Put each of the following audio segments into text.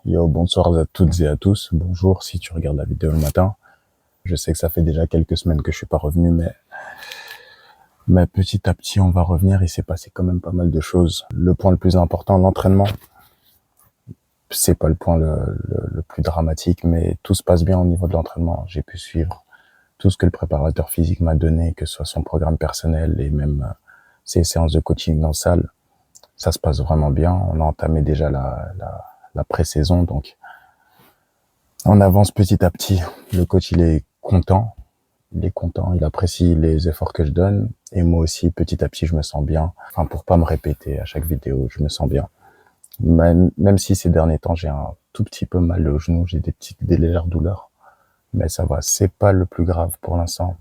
Yo, bonsoir à toutes et à tous. Bonjour si tu regardes la vidéo le matin. Je sais que ça fait déjà quelques semaines que je suis pas revenu, mais petit à petit, on va revenir. Il s'est passé quand même pas mal de choses. Le point le plus important, l'entraînement, c'est pas le point le plus dramatique, mais tout se passe bien au niveau de l'entraînement. J'ai pu suivre tout ce que le préparateur physique m'a donné, que ce soit son programme personnel et même ses séances de coaching dans la salle. Ça se passe vraiment bien. On a entamé déjà la pré-saison, donc on avance petit à petit. Le coach, il est content. Il apprécie les efforts que je donne. Et moi aussi, petit à petit, je me sens bien. Enfin, pour pas me répéter à chaque vidéo, je me sens bien. Même si ces derniers temps, j'ai un tout petit peu mal au genou, j'ai des légères douleurs. Mais ça va, c'est pas le plus grave pour l'instant.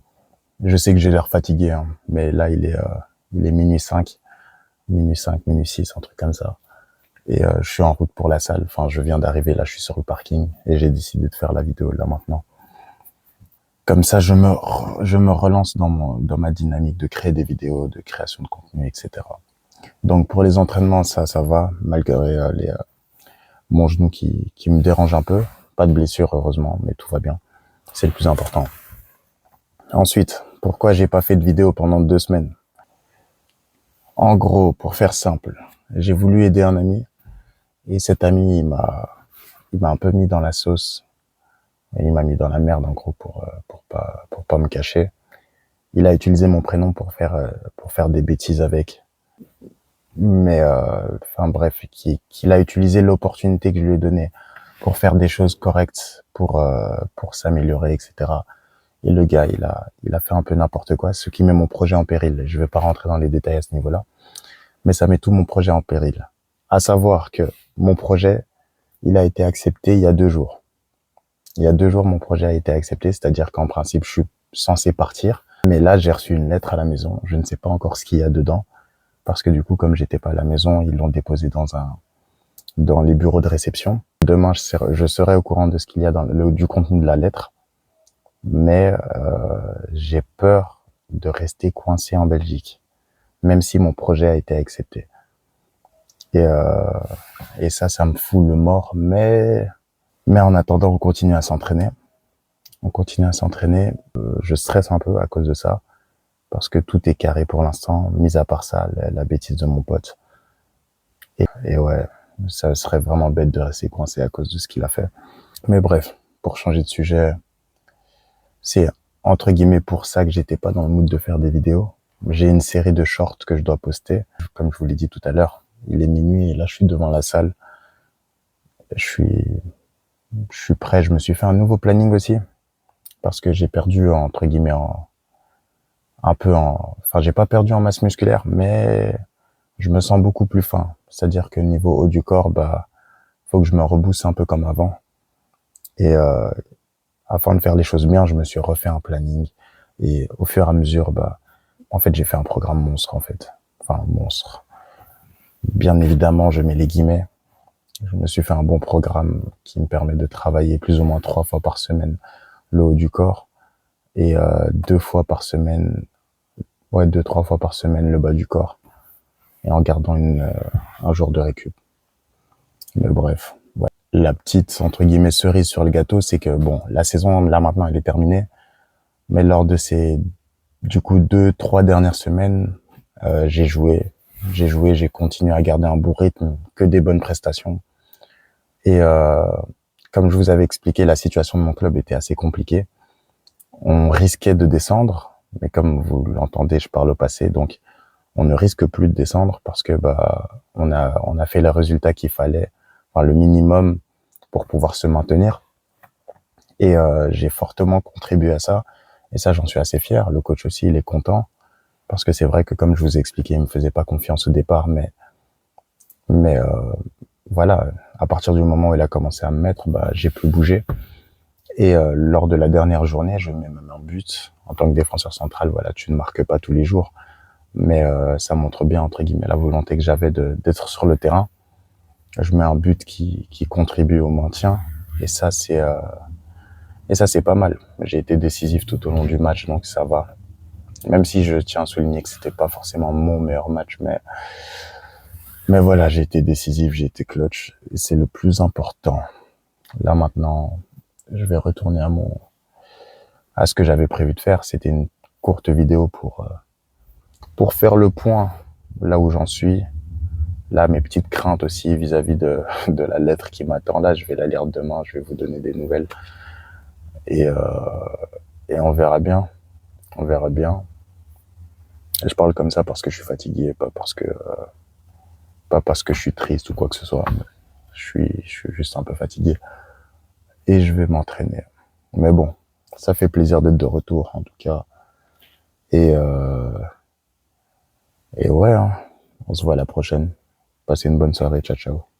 Je sais que j'ai l'air fatigué, hein, mais là, il est minuit 5, minuit 6, un truc comme ça. Et je suis en route pour la salle. Enfin, je viens d'arriver, là, je suis sur le parking et j'ai décidé de faire la vidéo là maintenant. Comme ça, je me relance dans ma dynamique de créer des vidéos, de création de contenu, etc. Donc pour les entraînements, ça va, malgré mon genou qui me dérange un peu. Pas de blessure, heureusement, mais tout va bien. C'est le plus important. Ensuite, pourquoi j'ai pas fait de vidéo pendant 2 semaines? En gros, pour faire simple, j'ai voulu aider un ami et cet ami, il m'a un peu mis dans la sauce. Et il m'a mis dans la merde, en gros, pour pas me cacher. Il a utilisé mon prénom pour faire des bêtises avec. Mais, enfin bref, qu'il a utilisé l'opportunité que je lui ai donnée pour faire des choses correctes, pour s'améliorer, etc. Et le gars, il a fait un peu n'importe quoi, ce qui met mon projet en péril. Je vais pas rentrer dans les détails à ce niveau-là, mais ça met tout mon projet en péril. À savoir que mon projet, il a été accepté il y a 2 jours. Il y a 2 jours, mon projet a été accepté, c'est-à-dire qu'en principe, je suis censé partir. Mais là, j'ai reçu une lettre à la maison. Je ne sais pas encore ce qu'il y a dedans. Parce que du coup, comme j'étais pas à la maison, ils l'ont déposé dans les bureaux de réception. Demain, je serai au courant de ce qu'il y a du contenu de la lettre. Mais j'ai peur de rester coincé en Belgique. Même si mon projet a été accepté. Et ça me fout le mort. Mais en attendant, on continue à s'entraîner. Je stresse un peu à cause de ça, parce que tout est carré pour l'instant, mis à part ça, la bêtise de mon pote. Et ouais, ça serait vraiment bête de rester coincé à cause de ce qu'il a fait. Mais bref, pour changer de sujet, c'est entre guillemets pour ça que j'étais pas dans le mood de faire des vidéos. J'ai une série de shorts que je dois poster. Comme je vous l'ai dit tout à l'heure, il est minuit et là je suis devant la salle. Je suis prêt, je me suis fait un nouveau planning aussi. Parce que j'ai perdu, entre guillemets, enfin, j'ai pas perdu en masse musculaire, mais je me sens beaucoup plus fin. C'est-à-dire que niveau haut du corps, faut que je me rebousse un peu comme avant. Et, afin de faire les choses bien, je me suis refait un planning. Et au fur et à mesure, en fait, j'ai fait un programme monstre, en fait. Enfin, monstre. Bien évidemment, je mets les guillemets. Je me suis fait un bon programme qui me permet de travailler plus ou moins 3 fois par semaine le haut du corps et 2 fois par semaine, 2-3 fois par semaine le bas du corps et en gardant un jour de récup. Mais bref, ouais. La petite entre guillemets cerise sur le gâteau, c'est que bon, la saison là maintenant elle est terminée, mais lors de ces 2-3 dernières semaines, j'ai continué à garder un bon rythme, que des bonnes prestations. Et comme je vous avais expliqué, la situation de mon club était assez compliquée. On risquait de descendre, mais comme vous l'entendez, je parle au passé, donc on ne risque plus de descendre parce que on a fait les résultats qu'il fallait, enfin le minimum pour pouvoir se maintenir. Et j'ai fortement contribué à ça. Et ça, j'en suis assez fier. Le coach aussi, il est content parce que c'est vrai que comme je vous ai expliqué, il me faisait pas confiance au départ, mais voilà, à partir du moment où il a commencé à me mettre, j'ai pu bouger. Et lors de la dernière journée, je mets même un but. En tant que défenseur central, voilà, tu ne marques pas tous les jours. Mais ça montre bien, entre guillemets, la volonté que j'avais d'être sur le terrain. Je mets un but qui contribue au maintien. Et ça, c'est pas mal. J'ai été décisif tout au long du match, donc ça va. Même si je tiens à souligner que c'était pas forcément mon meilleur match, mais voilà, j'ai été décisif, j'ai été clutch. Et c'est le plus important. Là maintenant, je vais retourner à ce que j'avais prévu de faire. C'était une courte vidéo pour faire le point là où j'en suis. Là, mes petites craintes aussi vis-à-vis de la lettre qui m'attend. Là, je vais la lire demain, je vais vous donner des nouvelles. Et, euh, et on verra bien. On verra bien. Et je parle comme ça parce que je suis fatigué, pas parce que je suis triste ou quoi que ce soit. Je suis juste un peu fatigué. Et je vais m'entraîner. Mais bon, ça fait plaisir d'être de retour, en tout cas. Et, euh, et ouais, hein, on se voit à la prochaine. Passez une bonne soirée. Ciao, ciao.